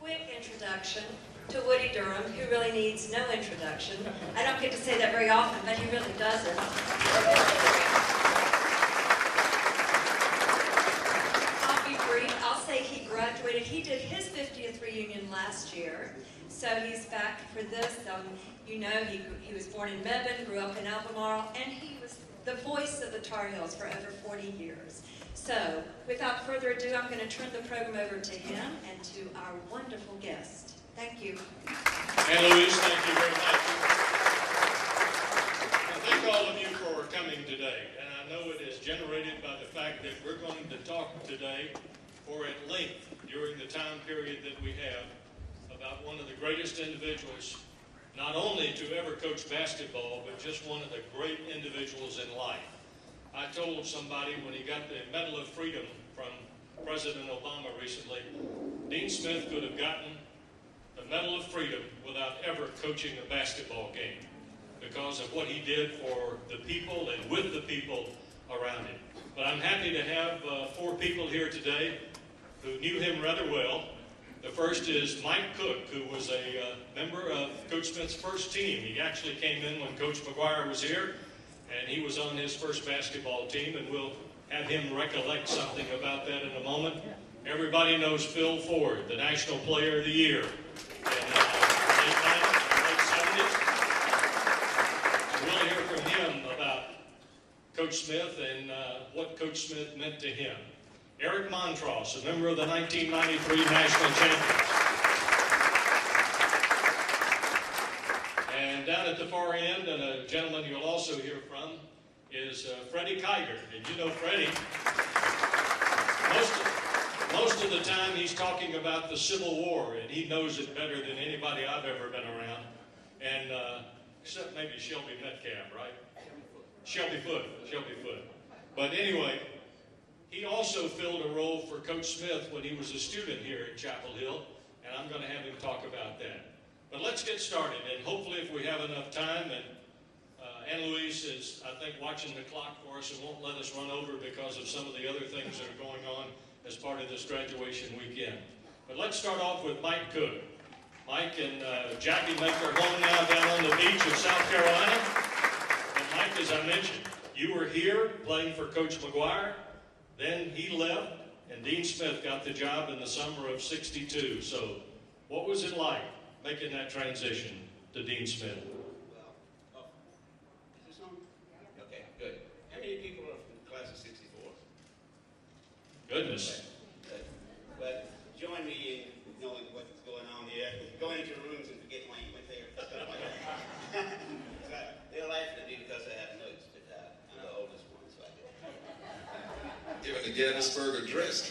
quick introduction to Woody Durham, who really needs no introduction. I don't get to say that very often, but he really doesn't. I'll be brief. I'll say he graduated. He did his 50th reunion last year, so he's back for this. You know, he was born in Mebane, grew up in Albemarle, and he was the voice of the Tar Heels for over 40 years. So, without further ado, I'm going to turn the program over to him and to our wonderful guest. Thank you. And Louise, thank you very much. And thank all of you for coming today. And I know it is generated by the fact that we're going to talk today for at length during the time period that we have about one of the greatest individuals, not only to ever coach basketball, but just one of the great individuals in life. I told somebody when he got the Medal of Freedom from President Obama recently, Dean Smith could have gotten the Medal of Freedom without ever coaching a basketball game because of what he did for the people and with the people around him. But I'm happy to have 4 people here today who knew him rather well. The first is Mike Cooke, who was a member of Coach Smith's first team. He actually came in when Coach McGuire was here, and he was on his first basketball team, and we'll have him recollect something about that in a moment. Everybody knows Phil Ford, the National Player of the Year in late 70s. We'll hear from him about Coach Smith and what Coach Smith meant to him. Eric Montross, a member of the 1993 National Champions. And down at the far end, and a gentleman you'll also hear from, is Freddie Kiger. And you know Freddie, most of the time he's talking about the Civil War, and he knows it better than anybody I've ever been around. And except maybe Shelby Metcalf, right? Shelby Foote. But anyway, he also filled a role for Coach Smith when he was a student here at Chapel Hill, and I'm going to have him talk about that. But let's get started, and hopefully if we have enough time, and Ann Louise is, I think, watching the clock for us and won't let us run over because of some of the other things that are going on as part of this graduation weekend. But let's start off with Mike Cooke. Mike and Jackie make their home now down on the beach of South Carolina. And Mike, as I mentioned, you were here playing for Coach McGuire. Then he left, and Dean Smith got the job in the summer of '62. So what was it like making that transition to Dean Smith? Well, is this on? Okay, good. How many people are from the class of '64? Goodness. Okay. But join me in knowing what's going on here. Going into rooms and forgetting why you went there. Stuff like that. They're laughing at me because I have notes, but I'm the oldest one, so I get it. Given the Gettysburg Address.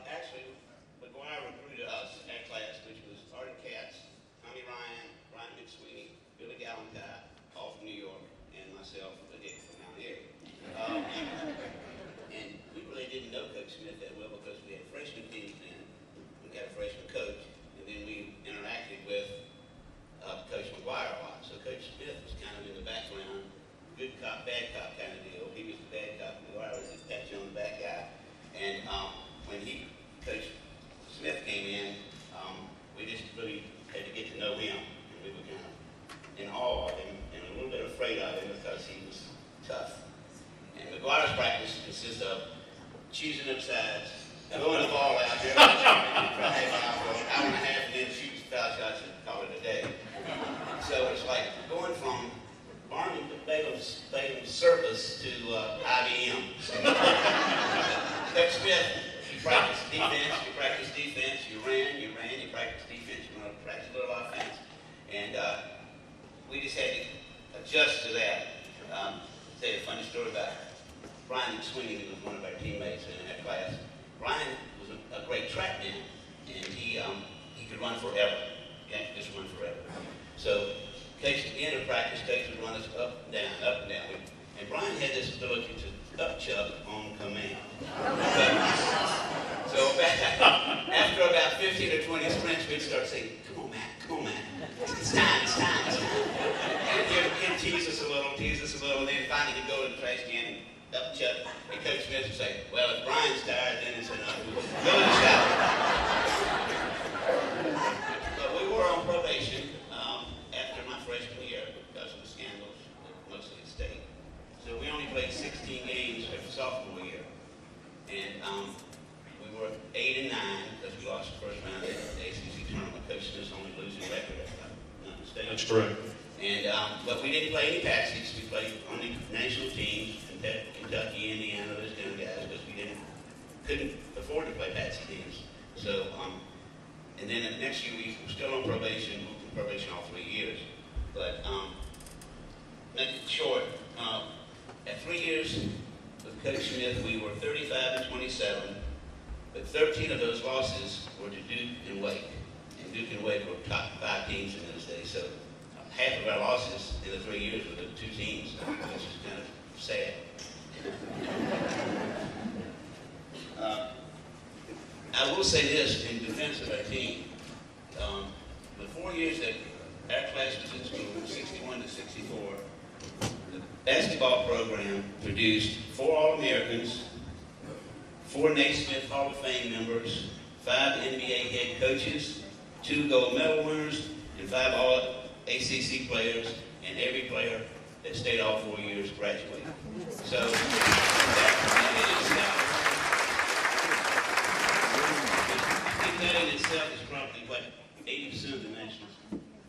Actually, McGuire recruited us, our class, which was Artie Katz, Tommy Ryan, Brian McSweeney, Billy Gallantyne, all from New York, and myself, a dick from down here. And we really didn't know Coach Smith that well because we had freshman teams then. We got a freshman coach, and then we interacted with Coach McGuire a lot. So Coach Smith was kind of in the background, good cop, bad cop kind of deal. He was the bad cop, McGuire was the pat you on the back guy. And when Coach Smith came in, we just really had to get to know him. And we were kind of in awe of him and a little bit afraid of him because he was tough. And McGuire's practice consists of choosing up sides, throwing the ball out there, for an hour and a half, and then shooting foul shots and call it a day. So it's like going from Barnum to Bailey's Service to IBM. Coach Smith, you practice defense, you ran, you practice defense, you practice a little offense. And we just had to adjust to that. I'll tell you a funny story about Brian McSweeney, who was one of our teammates in that class. Brian was a great track man, and he could run forever. Yeah, just run forever. So, at the end of practice, Coach would run us up and down, and Brian had this ability to upchuck on command. So after about 15 or 20 sprints, we'd start saying, come on, man, it's time. And he'd tease us a little, and then finally he'd go to the trash can and Chuck, and Coach Smith would say, well, if Brian's tired, then it's enough. Go to the shower. But we were on probation after my freshman year because of the scandals, mostly at state. So we only played 16 games for the sophomore year. And we were 8-9 because we lost the first round of the ACC tournament. Coach Smith's only losing record, if I'm not mistaken. That's correct. And but we didn't play any patsies. We played only national teams, Kentucky, Indiana, those kind of guys, because we couldn't afford to play patsy teams. So, and then the next year we were still on probation. We were on probation all 3 years. But make it short, at 3 years with Coach Smith, we were 35-27, but 13 of those losses were to Duke and Wake. And Duke and Wake were top 5 teams in those days. So half of our losses in the 3 years were the 2 teams, which is kind of sad. I will say this in defense of our team. The 4 years that our class was in school, 61-64, the basketball program produced 4 All-Americans, 4 Naismith Hall of Fame members, 5 NBA head coaches, 2 gold medal winners, and 5 All-ACC players, and every player that stayed all 4 years graduated. So that in itself is probably what 80% of the national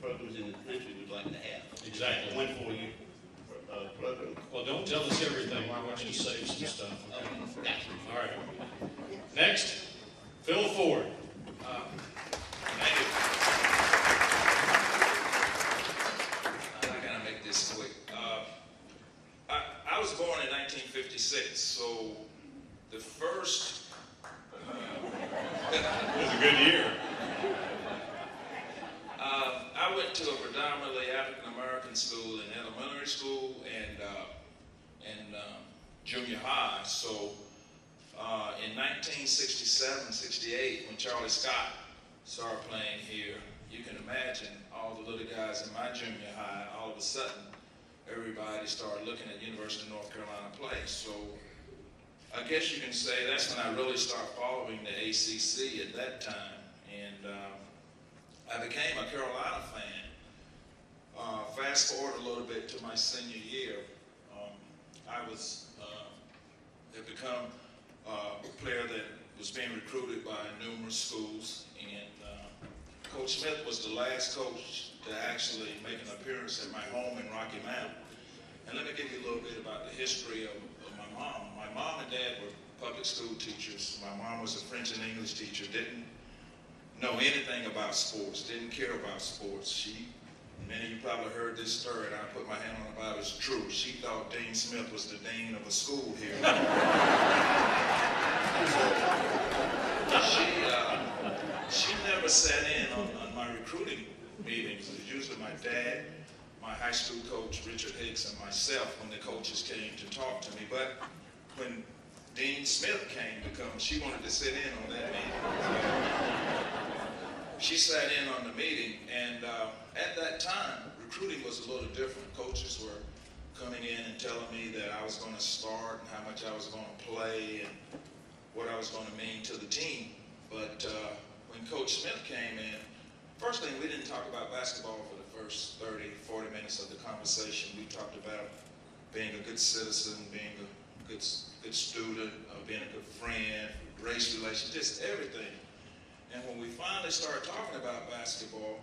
programs in the country would like to have. Exactly. 1 4-year program. Well, don't tell us everything. We want you to save some stuff. Gotcha. All right. Next, Phil Ford. Thank you. I'm going to make this quick. I was born in 1956, so the first... It was a good year. I went to a predominantly African-American school in elementary school and junior high. So in 1967-68, when Charlie Scott started playing here, you can imagine all the little guys in my junior high, all of a sudden, everybody started looking at University of North Carolina play. So I guess you can say that's when I really started following the ACC at that time. And I became a Carolina fan. Fast forward a little bit to my senior year, I had become a player that was being recruited by numerous schools, and Coach Smith was the last coach to actually make an appearance at my home in Rocky Mount. And let me give you a little bit about the history of my mom. My mom and dad were public school teachers. My mom was a French and English teacher, didn't know anything about sports, didn't care about sports. Many of you probably heard this story, and I put my hand on the Bible, it's true. She thought Dean Smith was the dean of a school here. She never sat in on my recruiting meetings. It was usually my dad, my high school coach, Richard Hicks, and myself when the coaches came to talk to me. But when Dean Smith came to come, she wanted to sit in on that meeting. She sat in on the meeting, and at that time, recruiting was a little different. Coaches were coming in and telling me that I was going to start and how much I was going to play and what I was going to mean to the team. But when Coach Smith came in, first thing, we didn't talk about basketball for the first 30, 40 minutes of the conversation. We talked about being a good citizen, being a good student, being a good friend, race relations, just everything. And when we finally started talking about basketball,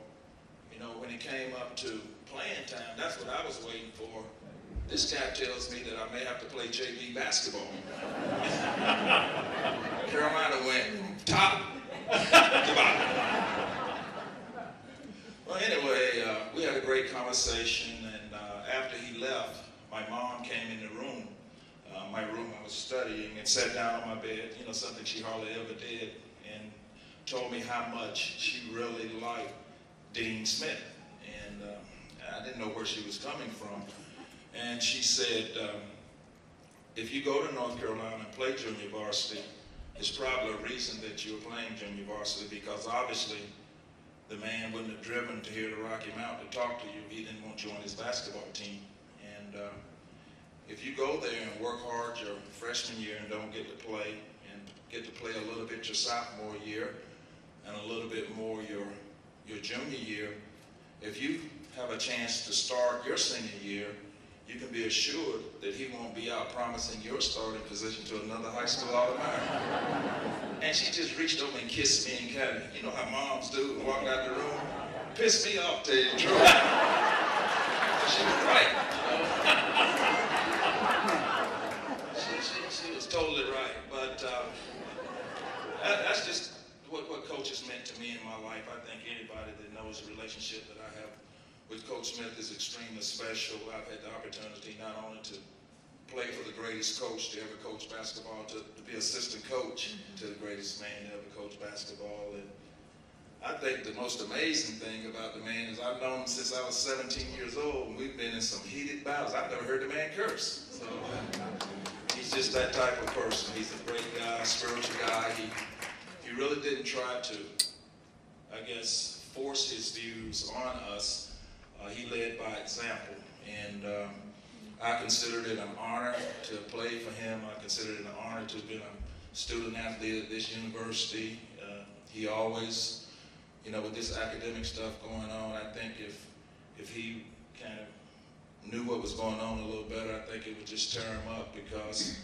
you know, when it came up to playing time, that's what I was waiting for. This guy tells me that I may have to play JV basketball. Carolina went from top to bottom. Well, anyway, we had a great conversation, and after he left, my mom came in the room, my room I was studying, and sat down on my bed, you know, something she hardly ever did, and told me how much she really liked Dean Smith. And I didn't know where she was coming from. And she said, if you go to North Carolina and play junior varsity, it's probably a reason that you're playing junior varsity, because obviously the man wouldn't have driven to here to Rocky Mount to talk to you. He didn't want you on his basketball team. And if you go there and work hard your freshman year and don't get to play, and get to play a little bit your sophomore year, and a little bit more your junior year, if you have a chance to start your senior year, you can be assured that he won't be out promising your starting position to another high school All-American. And she just reached over and kissed me and kind of, you know how moms do, and walked out the room. Pissed me off, tell you the truth. She was right. She was totally right. But that's just what coaches meant to me in my life. I think anybody that knows the relationship that I have with Coach Smith is extremely special. I've had the opportunity not only to play for the greatest coach to ever coach basketball, to be assistant coach to the greatest man to ever coach basketball. And I think the most amazing thing about the man is I've known him since I was 17 years old, and we've been in some heated battles. I've never heard the man curse. So he's just that type of person. He's a great guy, spiritual guy. He really didn't try to, I guess, force his views on us. He led by example, and I considered it an honor to play for him. I considered it an honor to have been a student athlete at this university. He always, you know, with this academic stuff going on, I think if he kind of knew what was going on a little better, I think it would just tear him up, because,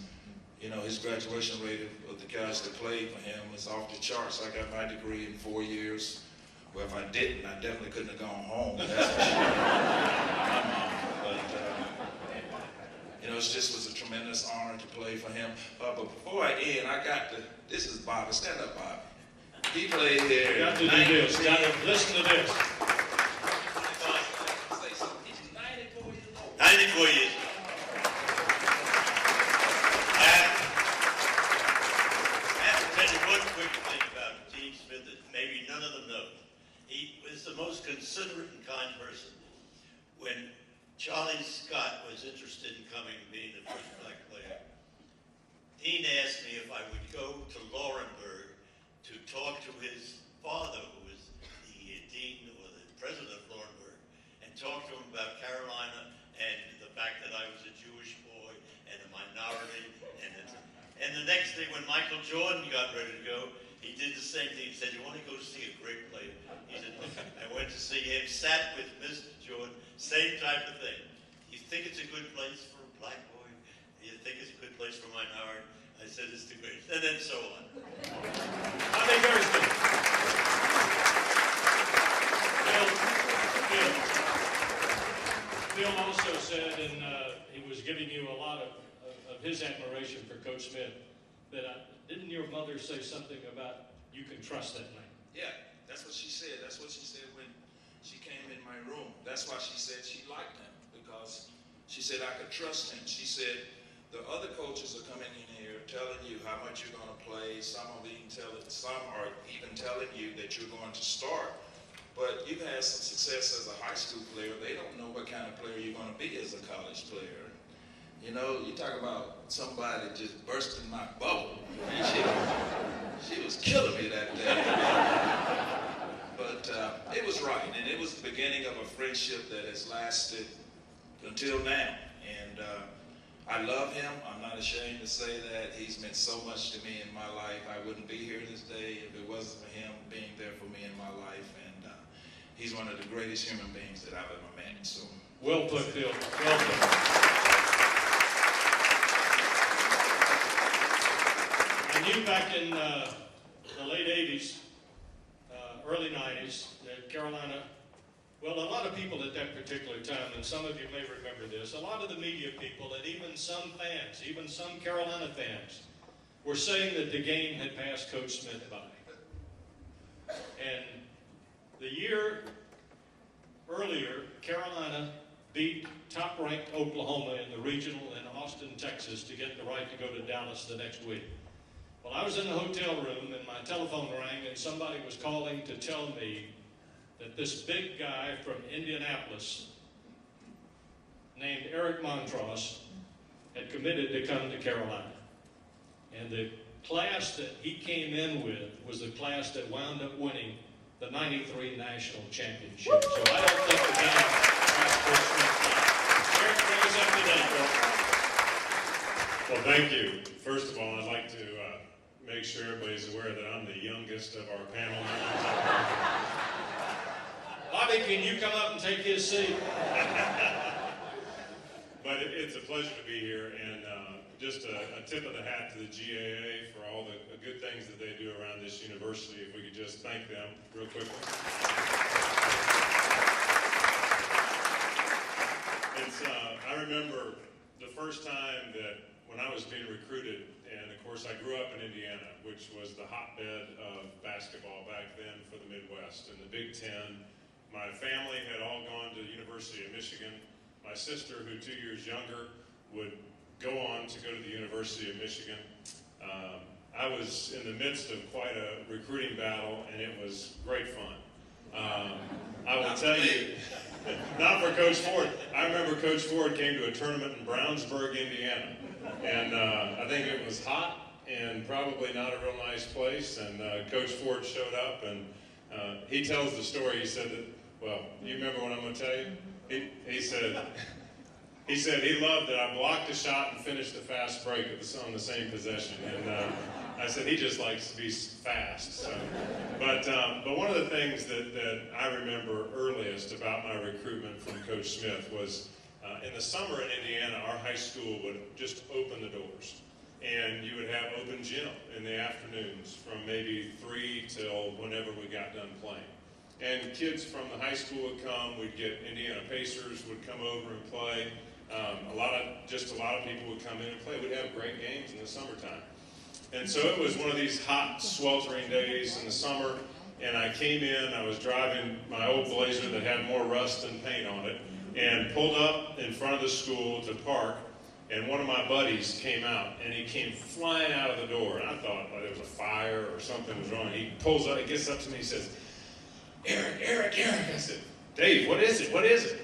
you know, his graduation rate of the guys that played for him was off the charts. I got my degree in 4 years. Well, if I didn't, I definitely couldn't have gone home. That's for sure. But, you know, it just was a tremendous honor to play for him. But before I end, I got to, this is Bobby. Stand up, Bobby. He played there. You got to do this. You got to listen to this. He's 94 years old. 94 years. I have to tell you one quick thing about Gene Smith that maybe none of them know. He was the most considerate and kind person. When Charlie Scott was interested in coming and being the first black player, Dean asked me if I would go to Laurinburg to talk to his father, who was the dean or the president of Laurinburg, and talk to him about Carolina and the fact that I was a Jewish boy and a minority. And the next day, when Michael Jordan got ready to go, he did the same thing. He said, "You want to go see a great player?" He said, I went to see him, sat with Mr. Jordan, same type of thing. You think it's a good place for a black boy? You think it's a good place for a minority? I said, it's the greatest. And then so on. I think very good. Bill also said, and he was giving you a lot of his admiration for Coach Smith, that didn't your mother say something about you can trust that man? Yeah, that's what she said. That's what she said when she came in my room. That's why she said she liked him, because she said I could trust him. She said the other coaches are coming in here telling you how much you're going to play. Some are even telling you that you're going to start. But you've had some success as a high school player. They don't know what kind of player you're going to be as a college player. You know, you talk about somebody just bursting my bubble. And she was killing me that day. But it was right, and it was the beginning of a friendship that has lasted until now. And I love him. I'm not ashamed to say that. He's meant so much to me in my life. I wouldn't be here this day if it wasn't for him being there for me in my life. And he's one of the greatest human beings that I've ever met. So, well put, Phil. Well put. I knew back in the late 80s, early 90s, that Carolina, well, a lot of people at that particular time, and some of you may remember this, a lot of the media people and even some fans, even some Carolina fans, were saying that the game had passed Coach Smith by. And the year earlier, Carolina beat top-ranked Oklahoma in the regional in Austin, Texas, to get the right to go to Dallas the next week. Well, I was in the hotel room, and my telephone rang, and somebody was calling to tell me that this big guy from Indianapolis, named Eric Montross, had committed to come to Carolina. And the class that he came in with was the class that wound up winning the '93 national championship. So I don't think the guy Eric, bring us up to date, Bill. youngest of our panel members. Bobby, can you come up and take his seat? But it's a pleasure to be here, and just a tip of the hat to the GAA for all the good things that they do around this university. If we could just thank them real quickly. I remember the first time that when I was being recruited, and of course I grew up in Indiana, which was the hotbed of basketball back then for the Midwest and the Big Ten. My family had all gone to the University of Michigan. My sister, who 2 years younger, would go on to go to the University of Michigan. I was in the midst of quite a recruiting battle, and it was great fun. I will tell you, not for Coach Ford. I remember Coach Ford came to a tournament in Brownsburg, Indiana, and I think it was hot and probably not a real nice place, and Coach Ford showed up, and he tells the story. He said that, well, you remember what I'm going to tell you? He said he loved that I blocked a shot and finished a fast break on the same possession, and I said he just likes to be fast. So. But one of the things that I remember earliest about my recruitment from Coach Smith was in the summer in Indiana, our high school would just open the doors, and you would have open gym in the afternoons from maybe 3 till whenever we got done playing. And kids from the high school would come. We'd get Indiana Pacers would come over and play. A lot of people would come in and play. We'd have great games in the summertime. And so it was one of these hot, sweltering days in the summer, and I came in. I was driving my old Blazer that had more rust than paint on it, and pulled up in front of the school to park, and one of my buddies came out, and he came flying out of the door, and I thought there was a fire or something was wrong. He pulls up, he gets up to me, he says, Eric. I said, Dave, what is it?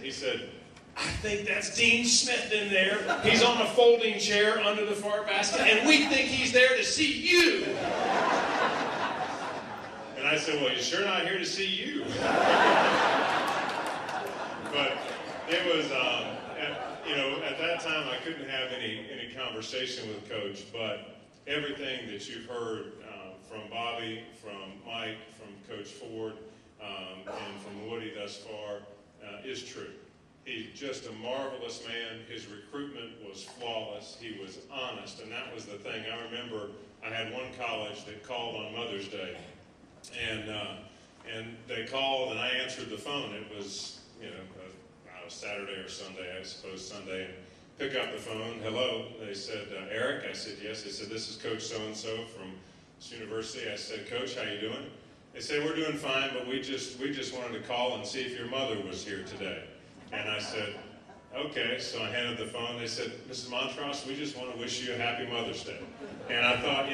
He said, I think that's Dean Smith in there. He's on a folding chair under the far basket, and we think he's there to see you. And I said, well, he's sure not here to see you. But it was, at that time I couldn't have any conversation with Coach, but everything that you've heard from Bobby, from Mike, from Coach Ford, and from Woody thus far is true. He's just a marvelous man. His recruitment was flawless. He was honest, and that was the thing. I remember I had one college that called on Mother's Day, and they called, and I answered the phone. It was, Saturday or Sunday, I suppose Sunday, and pick up the phone. Hello. They said, Eric? I said, yes. They said, this is Coach so-and-so from this university. I said, Coach, how you doing? They said, we're doing fine, but we just wanted to call and see if your mother was here today. And I said, okay. So I handed the phone. They said, Mrs. Montross, we just want to wish you a happy Mother's Day. And I thought,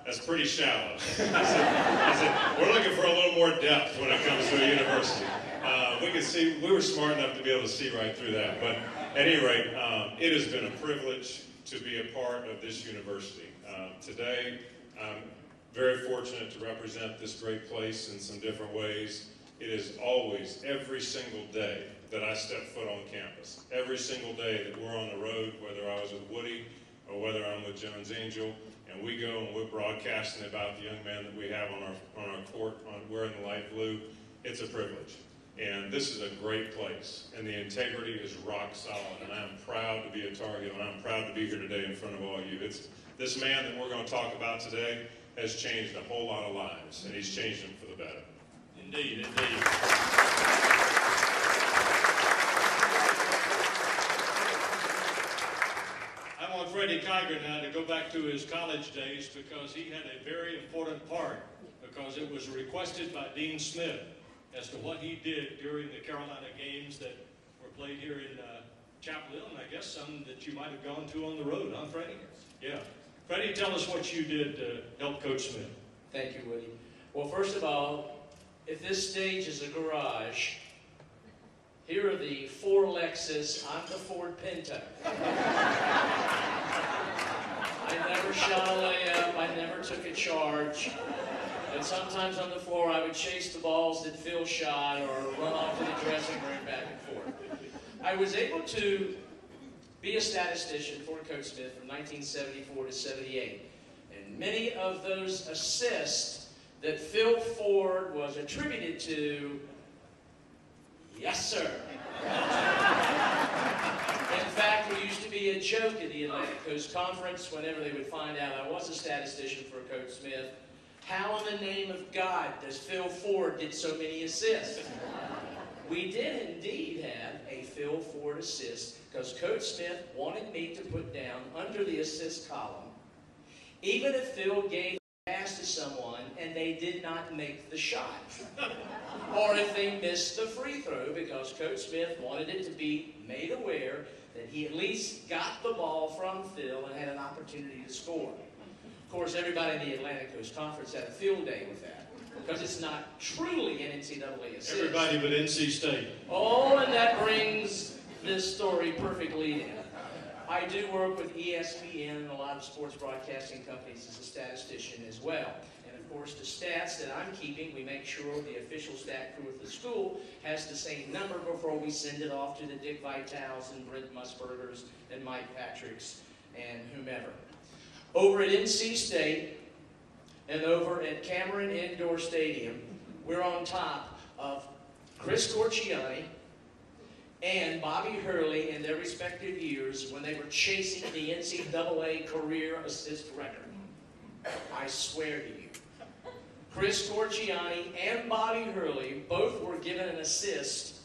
that's pretty shallow. I said, we're looking for a little more depth when it comes to a university. We were smart enough to be able to see right through that. But at any rate, it has been a privilege to be a part of this university. Today, I'm very fortunate to represent this great place in some different ways. It is always, every single day that I step foot on campus, every single day that we're on the road, whether I was with Woody or whether I'm with Jones Angel, and we go and we're broadcasting about the young man that we have on our court, wearing the light blue, it's a privilege. And this is a great place, and the integrity is rock solid, and I'm proud to be a Tar Heel, and I'm proud to be here today in front of all you. This man that we're going to talk about today has changed a whole lot of lives, and he's changed them for the better. Indeed. I want Freddie Kiger now to go back to his college days because he had a very important part, because it was requested by Dean Smith as to what he did during the Carolina games that were played here in Chapel Hill, and I guess some that you might have gone to on the road, huh, Freddie? Yeah. Freddie, tell us what you did to help Coach Smith. Thank you, Woody. Well, first of all, if this stage is a garage, here are the 4 Lexus. I'm the Ford Pinto. I never shot a layup. I never took a charge. And sometimes on the floor, I would chase the balls that Phil shot or run off to the dressing room back and forth. I was able to be a statistician for Coach Smith from 1974 to 78. And many of those assists that Phil Ford was attributed to? Yes, sir. In fact, it used to be a joke in the Atlantic Coast Conference whenever they would find out I was a statistician for Coach Smith. How in the name of God does Phil Ford get so many assists? We did indeed have a Phil Ford assist because Coach Smith wanted me to put down under the assist column, even if Phil gave a pass to someone and they did not make the shot, or if they missed the free throw, because Coach Smith wanted it to be made aware that he at least got the ball from Phil and had an opportunity to score. Of course, everybody in the Atlantic Coast Conference had a field day with that, because it's not truly an NCAA assist. Everybody but NC State. Oh, and that brings this story perfectly in. I do work with ESPN and a lot of sports broadcasting companies as a statistician as well. And of course, the stats that I'm keeping, we make sure the official stat crew at the school has the same number before we send it off to the Dick Vitals and Brent Musburgers and Mike Patricks and whomever. Over at NC State and over at Cameron Indoor Stadium, we're on top of Chris Corciani and Bobby Hurley in their respective years when they were chasing the NCAA career assist record. I swear to you. Chris Corciani and Bobby Hurley both were given an assist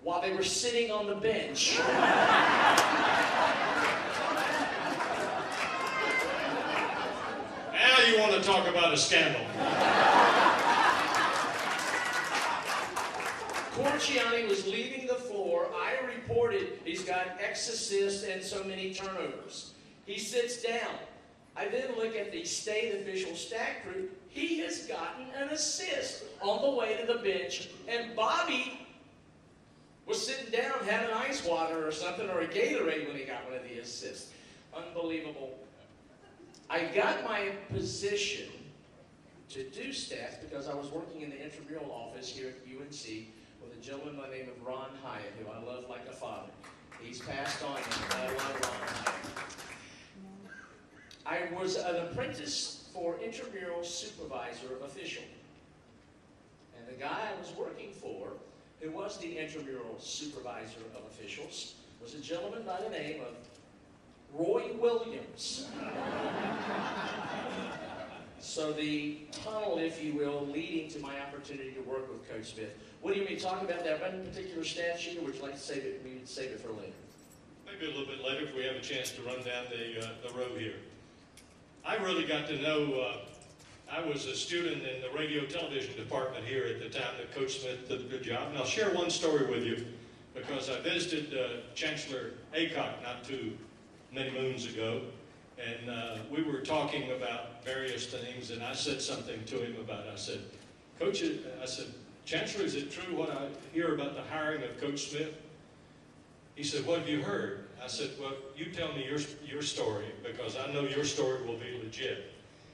while they were sitting on the bench. Now you want to talk about a scandal. Corciani was leaving the floor. I reported he's got X assists and so many turnovers. He sits down. I then look at the state official stat crew. He has gotten an assist on the way to the bench, and Bobby was sitting down having ice water or something, or a Gatorade when he got one of the assists. Unbelievable. I got my position to do stats because I was working in the intramural office here at UNC with a gentleman by the name of Ron Hyatt, who I love like a father. He's passed on, and I love Ron Hyatt. I was an apprentice for intramural supervisor of official. And the guy I was working for, who was the intramural supervisor of officials, was a gentleman by the name of Roy Williams. So the tunnel, if you will, leading to my opportunity to work with Coach Smith. What do you mean, talk about that one particular stat sheet, or would you like to save it? We would save it for later. Maybe a little bit later if we have a chance to run down the road here. I really got to know, I was a student in the radio television department here at the time that Coach Smith did a good job. And I'll share one story with you because I visited Chancellor Aycock not too many moons ago. And we were talking about various things, and I said something to him about, I said, Coach, I said, Chancellor, is it true what I hear about the hiring of Coach Smith? He said, what have you heard? I said, well, you tell me your story, because I know your story will be legit.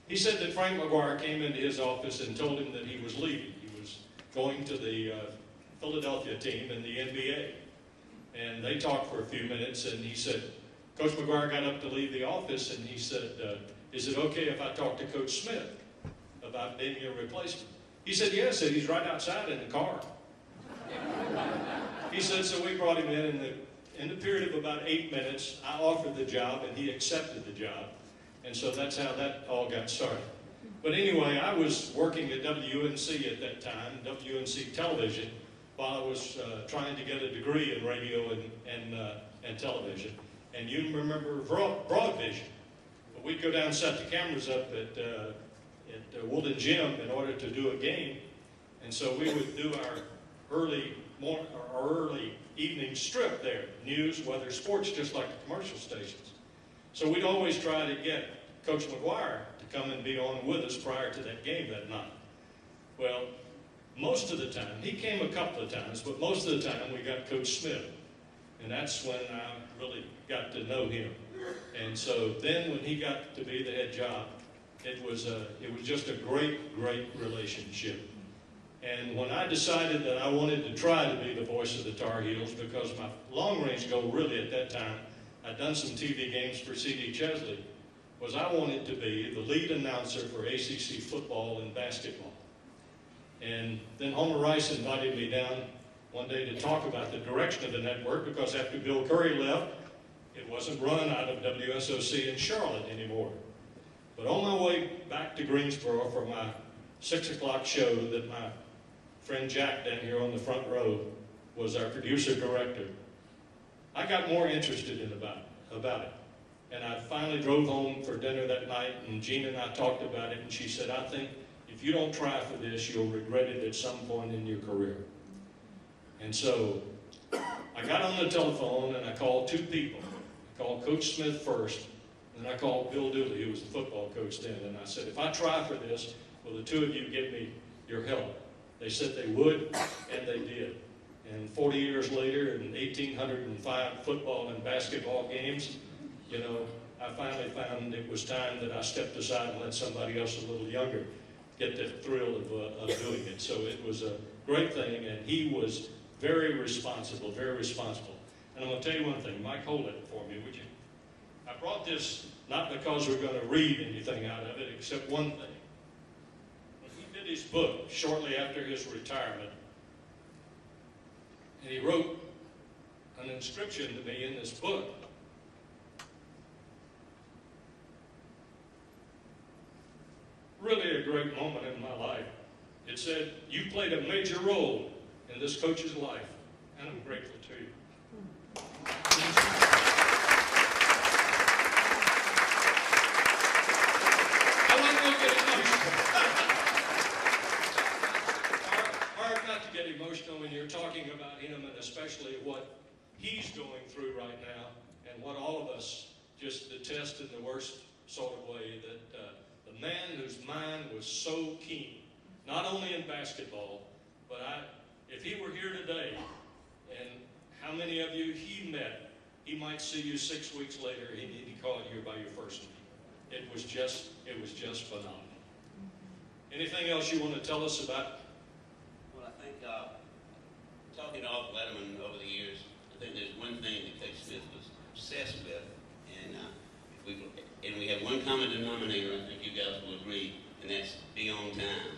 He said that Frank McGuire came into his office and told him that he was leaving. He was going to the Philadelphia team in the NBA. And they talked for a few minutes, and he said, Coach McGuire got up to leave the office, and he said, is it okay if I talk to Coach Smith about being your replacement? He said, yes, and he's right outside in the car. He said, so we brought him in the period of about 8 minutes, I offered the job, and he accepted the job. And so that's how that all got started. But anyway, I was working at WNC at that time, WNC Television, while I was trying to get a degree in radio and television. And you remember Broadvision. We'd go down and set the cameras up at Woodland Gym in order to do a game. And so we would do our early evening strip there, news, weather, sports, just like the commercial stations. So we'd always try to get Coach McGuire to come and be on with us prior to that game that night. Well, most of the time, he came a couple of times, but most of the time we got Coach Smith. And that's when I really got to know him. And so then when he got to be the head job, it was just a great, great relationship. And when I decided that I wanted to try to be the voice of the Tar Heels, because my long-range goal really at that time, I'd done some TV games for C.D. Chesley, was I wanted to be the lead announcer for ACC football and basketball. And then Homer Rice invited me down one day to talk about the direction of the network, because after Bill Curry left, it wasn't run out of WSOC in Charlotte anymore. But on my way back to Greensboro for my 6 o'clock show that my friend Jack down here on the front row was our producer-director, I got more interested about it. And I finally drove home for dinner that night, and Gina and I talked about it, and she said, I think if you don't try for this, you'll regret it at some point in your career. And so I got on the telephone and I called two people. I called Coach Smith first, and then I called Bill Dooley, who was the football coach then, and I said, if I try for this, will the two of you give me your help? They said they would, and they did. And 40 years later, in 1,805 football and basketball games, you know, I finally found it was time that I stepped aside and let somebody else a little younger get the thrill of doing it. So it was a great thing, and he was very responsible, very responsible. And I'm going to tell you one thing. Mike, hold it for me, would you? I brought this not because we're going to read anything out of it, except one thing. When he did his book shortly after his retirement, and he wrote an inscription to me in this book. Really a great moment in my life. It said, you played a major role in this coach's life, and I'm grateful to you. I want to get emotional. Hard not to get emotional when you're talking about him, and especially what he's going through right now, and what all of us just detest in the worst sort of way, that the man whose mind was so keen, not only in basketball, but if he were here today, and how many of you he met, he might see you 6 weeks later, and he'd call you by your first name. It was just phenomenal. Anything else you want to tell us about? Well, I think, talking to all the Letterman over the years, I think there's one thing that Coach Smith was obsessed with, and we have one common denominator, I think you guys will agree, and that's be on time.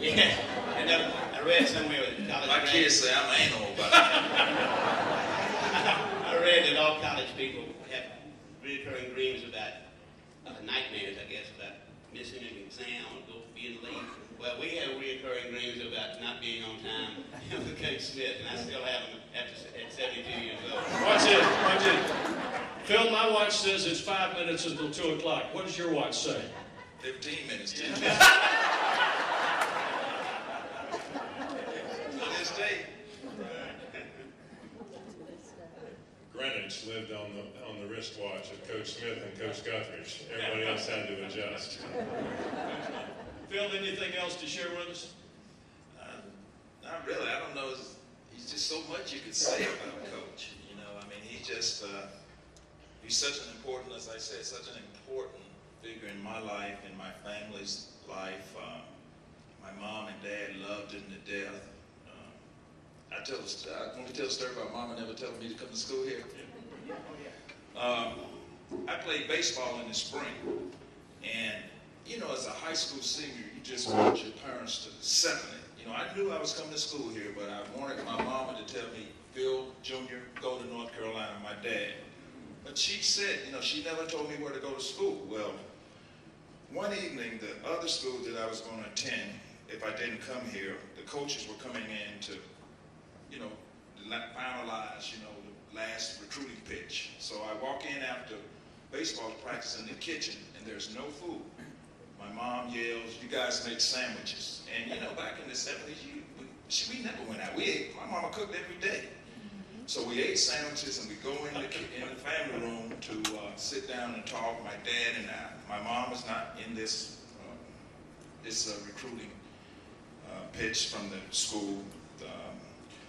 And I read somewhere that college My kids say I'm anal about I read that all college people have recurring dreams about nightmares, I guess, about missing an exam or being late. Well, we have recurring dreams about not being on time with Coach Smith, and I still have them at 72 years old. Watch it. Phil, my watch says it's 5 minutes until 2 o'clock. What does your watch say? 15 minutes, 10 minutes. To this day. Greenwich lived on the wristwatch of Coach Smith and Coach Guthridge. Everybody else had to adjust. Phil, anything else to share with us? Not really. I don't know. He's just so much you could say about Coach. You know, I mean, he's such an important, as I said, such an important figure in my life, in my family's life. My mom and dad loved him to death. I want to tell a story about Mama never telling me to come to school here. I played baseball in the spring, and you know, as a high school senior, you just want your parents to second it. You know, I knew I was coming to school here, but I wanted my mama to tell me, Phil Jr., go to North Carolina, my dad. But she said, you know, she never told me where to go to school. Well, one evening, the other school that I was going to attend, if I didn't come here, the coaches were coming in to, you know, finalize, you know, the last recruiting pitch. So I walk in after baseball practice in the kitchen, and there's no food. My mom yells, you guys make sandwiches. And you know, back in the 70s, we never went out. We ate, my mama cooked every day. So we ate sandwiches, and we go in the family room to sit down and talk, my dad and I. My mom was not in this recruiting pitch from the school.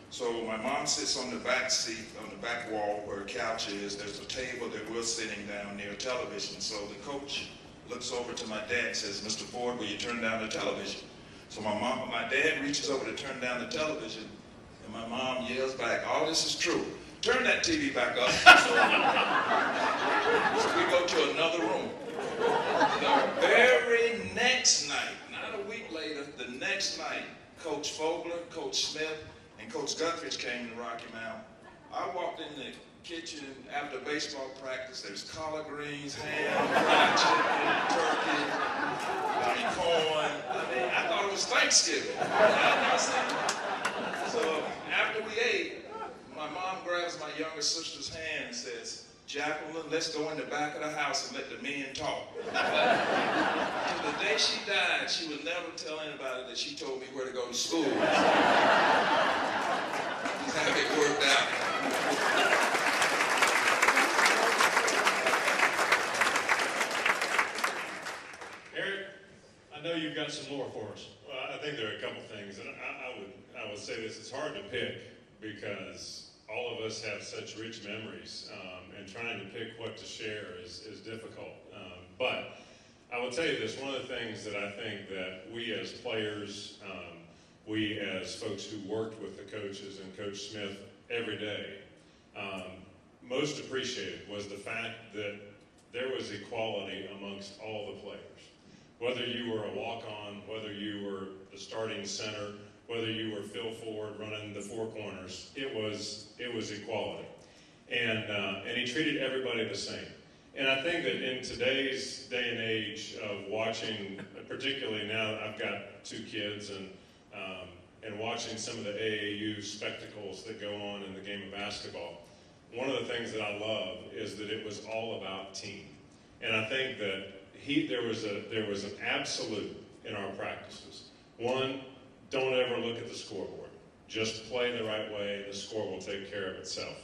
So my mom sits on the back seat, on the back wall where a couch is. There's a table that we're sitting down near television. So the coach looks over to my dad and says, Mr. Ford, will you turn down the television? So my dad reaches over to turn down the television, and my mom yells back, all this is true. Turn that TV back up. So we go to another room. The very next night, not a week later, the next night, Coach Fogler, Coach Smith, and Coach Guthridge came to Rocky Mount. I walked in the kitchen after baseball practice. There was collard greens, ham, fried chicken, turkey, corn. I thought it was Thanksgiving. So after we ate, my mom grabs my younger sister's hand and says, "Jacqueline, let's go in the back of the house and let the men talk." Till the day she died, she would never tell anybody that she told me where to go to school. That's how it worked out. Eric, I know you've got some more for us. Well, I think there are a couple things, and I would say this, it's hard to pick because all of us have such rich memories, and trying to pick what to share is difficult. But I will tell you this, one of the things that I think that we as players, we as folks who worked with the coaches and Coach Smith every day, most appreciated was the fact that there was equality amongst all the players. Whether you were a walk-on, whether you were the starting center, whether you were Phil Ford running the four corners, it was equality. And he treated everybody the same. And I think that in today's day and age of watching, particularly now that I've got two kids and watching some of the AAU spectacles that go on in the game of basketball, one of the things that I love is that it was all about team. And I think that there was an absolute in our practices. One, don't ever look at the scoreboard. Just play the right way, the score will take care of itself.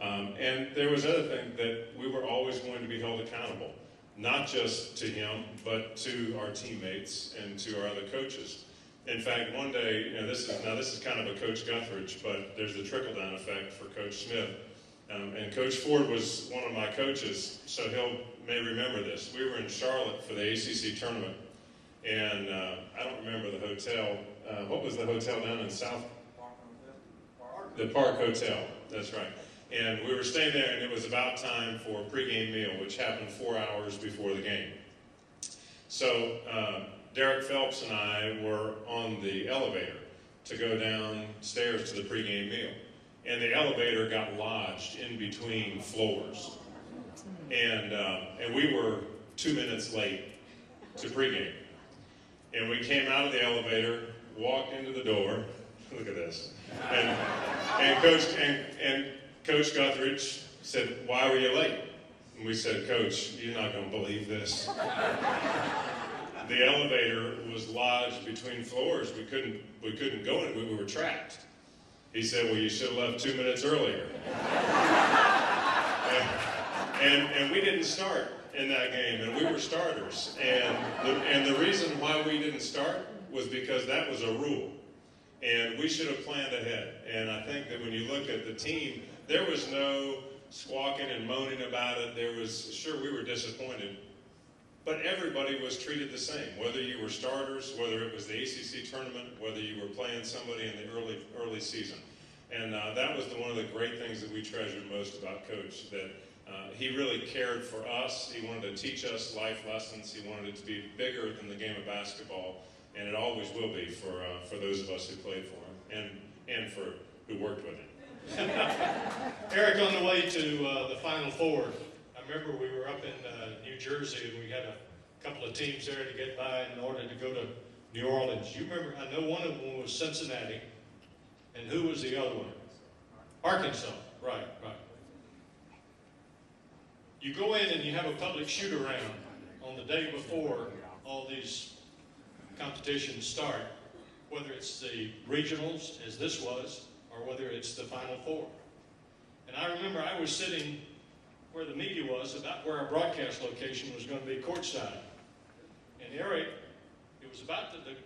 And there was other thing that we were always going to be held accountable, not just to him, but to our teammates and to our other coaches. In fact, one day, this is kind of a Coach Guthridge, but there's the trickle-down effect for Coach Smith. And Coach Ford was one of my coaches, so he may remember this. We were in Charlotte for the ACC tournament, and I don't remember the hotel. What was the hotel down in South? The Park Hotel, that's right. And we were staying there, and it was about time for a pregame meal, which happened 4 hours before the game. So Derek Phelps and I were on the elevator to go downstairs to the pregame meal. And the elevator got lodged in between floors. And we were 2 minutes late to pregame. And we came out of the elevator, walked into the door, look at this, and Coach Guthridge said, "Why were you late?" And we said, "Coach, you're not going to believe this." The elevator was lodged between floors. We couldn't go in. We were trapped. He said, "Well, you should have left 2 minutes earlier." and we didn't start in that game, and we were starters. And the reason why we didn't start was because that was a rule. And we should have planned ahead. And I think that when you look at the team, there was no squawking and moaning about it. Sure, we were disappointed, but everybody was treated the same, whether you were starters, whether it was the ACC tournament, whether you were playing somebody in the early season. And that was one of the great things that we treasured most about Coach, that he really cared for us. He wanted to teach us life lessons. He wanted it to be bigger than the game of basketball, and it always will be for those of us who played for him and for who worked with him. Eric, on the way to the Final Four, I remember we were up in New Jersey, and we had a couple of teams there to get by in order to go to New Orleans. You remember, I know one of them was Cincinnati, and who was the other one? Arkansas, right. You go in and you have a public shoot-around on the day before all these competitions start, whether it's the regionals, as this was, or whether it's the Final Four. And I remember I was sitting where the media was, about where our broadcast location was going to be courtside. And Eric, it was about the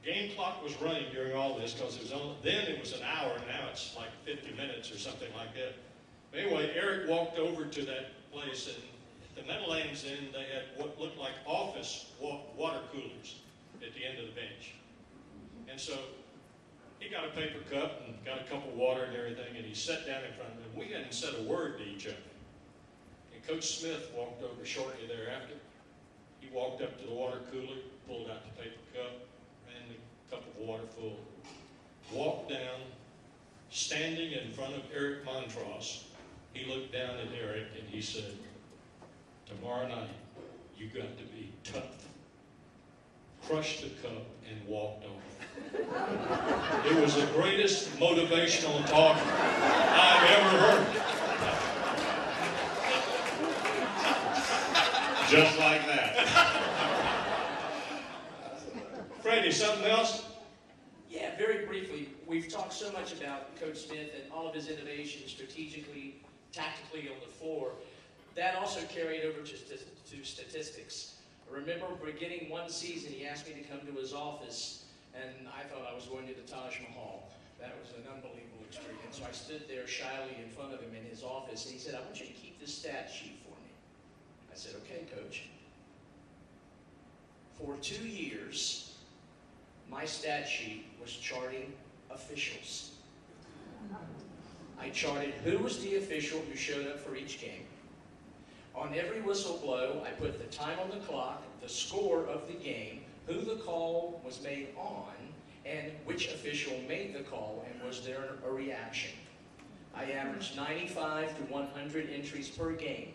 game clock was running during all this, because then it was an hour, and now it's like 50 minutes or something like that. But anyway, Eric walked over to that place, and at the Meadowlands Inn, they had what looked like office water coolers at the end of the bench. And so he got a paper cup and got a cup of water and everything, and he sat down in front of me. We hadn't said a word to each other. And Coach Smith walked over shortly thereafter. He walked up to the water cooler, pulled out the paper cup, ran the cup of water full, walked down, standing in front of Eric Montross. He looked down at Eric and he said, "Tomorrow night, you got to be tough." Crushed the cup and walked off. It was the greatest motivational talk I've ever heard. Just like that. Freddie, something else? Yeah, very briefly, we've talked so much about Coach Smith and all of his innovations strategically, tactically on the floor. That also carried over to statistics. I remember beginning one season, he asked me to come to his office, and I thought I was going to the Taj Mahal. That was an unbelievable experience. So I stood there shyly in front of him in his office, and he said, "I want you to keep this stat sheet for me." I said, "Okay, Coach." For 2 years, my stat sheet was charting officials. I charted who was the official who showed up for each game. On every whistle blow, I put the time on the clock, the score of the game, who the call was made on, and which official made the call, and was there a reaction. I averaged 95 to 100 entries per game.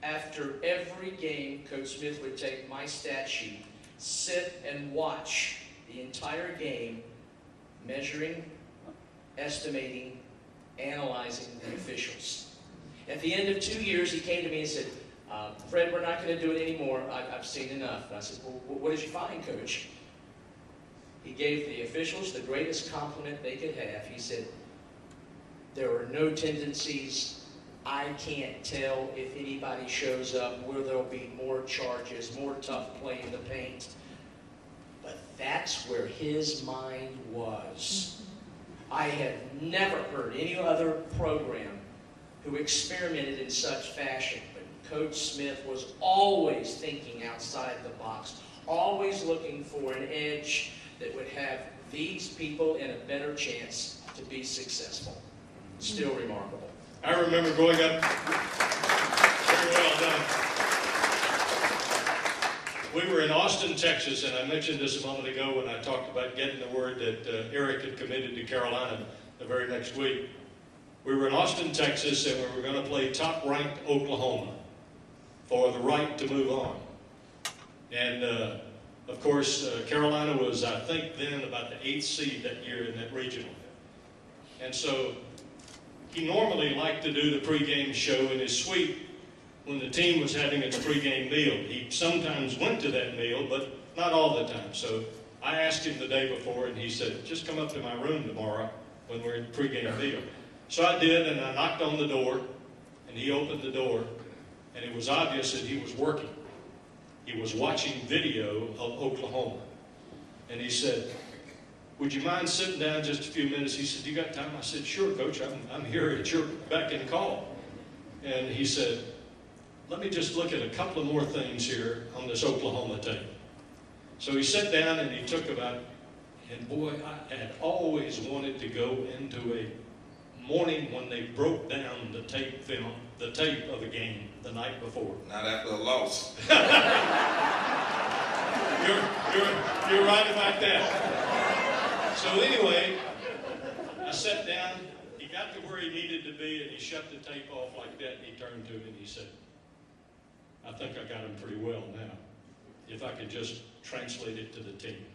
After every game, Coach Smith would take my stat sheet, sit and watch the entire game, measuring, estimating, analyzing the officials. At the end of 2 years, he came to me and said, "Fred, we're not going to do it anymore. I've seen enough." And I said, "Well, what did you find, Coach?" He gave the officials the greatest compliment they could have. He said, "There are no tendencies. I can't tell if anybody shows up where there'll be more charges, more tough play in the paint." But that's where his mind was. I have never heard any other program who experimented in such fashion, but Coach Smith was always thinking outside the box, always looking for an edge that would have these people in a better chance to be successful. Still remarkable. I remember going up, very well done. We were in Austin, Texas, and I mentioned this a moment ago when I talked about getting the word that Eric had committed to Carolina the very next week. We were in Austin, Texas, and we were going to play top-ranked Oklahoma for the right to move on. And, of course, Carolina was, I think, then about the 8th seed that year in that regional. And so he normally liked to do the pregame show in his suite when the team was having its pregame meal. He sometimes went to that meal, but not all the time. So I asked him the day before, and he said, "Just come up to my room tomorrow when we're in pregame meal." So I did, and I knocked on the door, and he opened the door, and it was obvious that he was working. He was watching video of Oklahoma. And he said, "Would you mind sitting down just a few minutes?" He said, "You got time?" I said, "Sure, Coach, I'm here at your beck and call." And he said, "Let me just look at a couple of more things here on this Oklahoma tape." So he sat down and he took and boy, I had always wanted to go into a morning when they broke down the tape of a game the night before. Not after a loss. You're right about that. So anyway, I sat down, he got to where he needed to be, and he shut the tape off like that, and he turned to me and he said, "I think I got him pretty well now, if I could just translate it to the team."